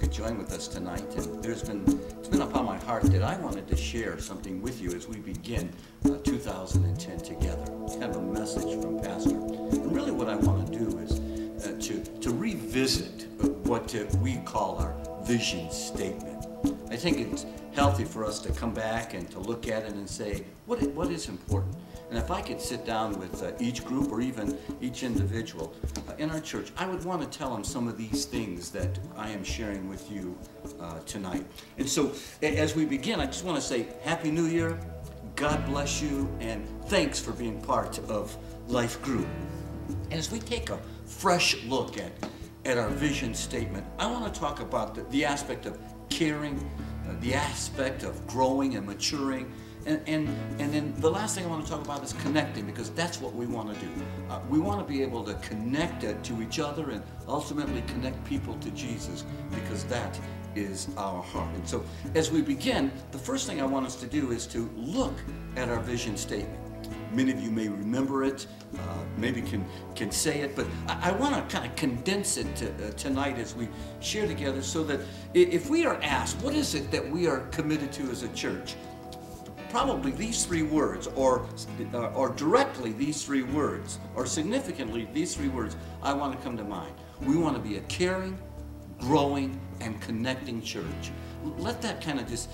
join with us tonight. And it's been upon my heart that I wanted to share something with you as we begin 2010 together. Kind of a message from Pastor. And really what I want to do is to revisit what we call our vision statement. I think it's healthy for us to come back and to look at it and say, what is important? And if I could sit down with each group or even each individual in our church, I would want to tell them some of these things that I am sharing with you tonight. And so as we begin, I just want to say Happy New Year, God bless you, and thanks for being part of Life Group. And as we take a fresh look at our vision statement, I want to talk about the aspect of caring, the aspect of growing and maturing, and then the last thing I want to talk about is connecting, because that's what we want to do. We want to be able to connect to each other and ultimately connect people to Jesus, because that is our heart. And so as we begin, the first thing I want us to do is to look at our vision statement. Many of you may remember it, maybe can say it, but I want to kind of condense it tonight as we share together, so that if we are asked, what is it that we are committed to as a church? Probably these three words, or directly these three words, or significantly these three words, I want to come to mind. We want to be a caring, growing, and connecting church. Let that kind of just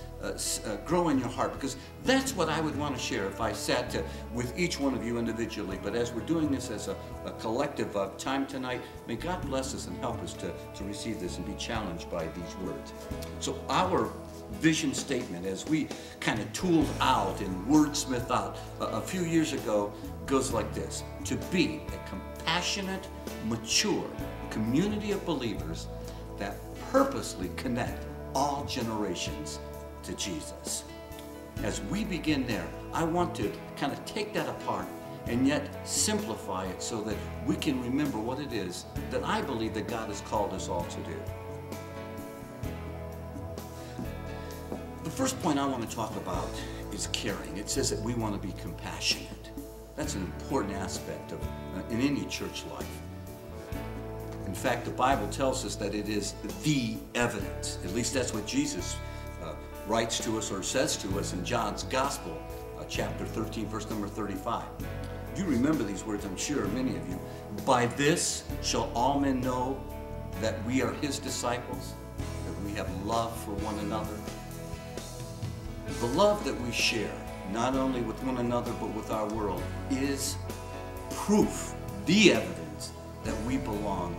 grow in your heart, because that's what I would want to share if I sat with each one of you individually. But as we're doing this as a collective time tonight, may God bless us and help us to receive this and be challenged by these words. So our vision statement, as we kind of tooled out and wordsmithed out a few years ago, goes like this: to be a compassionate, mature community of believers that purposely connect all generations to Jesus. As we begin there, I want to kind of take that apart and yet simplify it so that we can remember what it is that I believe that God has called us all to do. The first point I want to talk about is caring. It says that we want to be compassionate. That's an important aspect of in any church life. In fact, the Bible tells us that it is the evidence. At least that's what Jesus writes to us or says to us in John's Gospel, chapter 13, verse number 35. You remember these words, I'm sure, many of you. By this shall all men know that we are his disciples, that we have love for one another. The love that we share, not only with one another but with our world, is proof, the evidence that we belong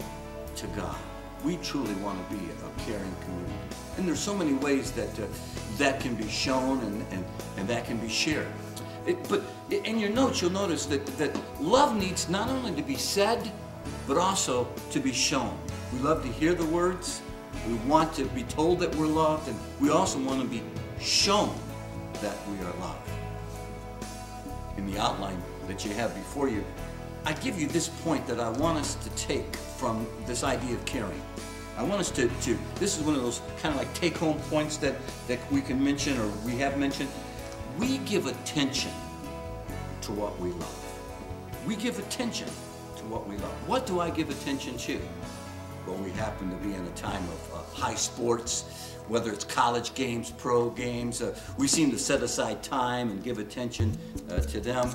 to God. We truly want to be a caring community. And there's so many ways that that can be shown and that can be shared. But in your notes, you'll notice that love needs not only to be said, but also to be shown. We love to hear the words. We want to be told that we're loved, and we also want to be shown that we are loved. In the outline that you have before you, I give you this point that I want us to take from this idea of caring. I want us to this is one of those kind of like take-home points that we can mention, or we have mentioned. We give attention to what we love. We give attention to what we love. What do I give attention to? Well, we happen to be in a time of high sports, whether it's college games, pro games. We seem to set aside time and give attention to them.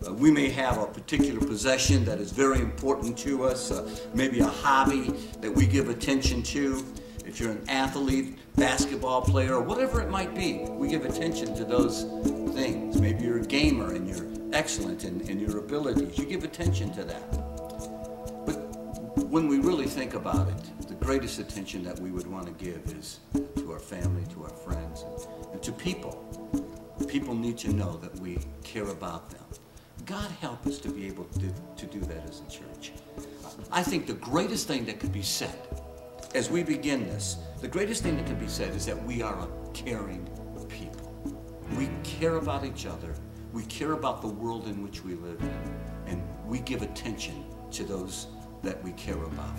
We may have a particular possession that is very important to us, maybe a hobby that we give attention to. If you're an athlete, basketball player, or whatever it might be, we give attention to those things. Maybe you're a gamer and you're excellent in your abilities. You give attention to that. But when we really think about it, the greatest attention that we would want to give is to our family, to our friends, and to people. People need to know that we care about them. God help us to be able to do that as a church. I think the greatest thing that could be said as we begin this, the greatest thing that could be said is that we are a caring people. We care about each other. We care about the world in which we live in, and we give attention to those that we care about.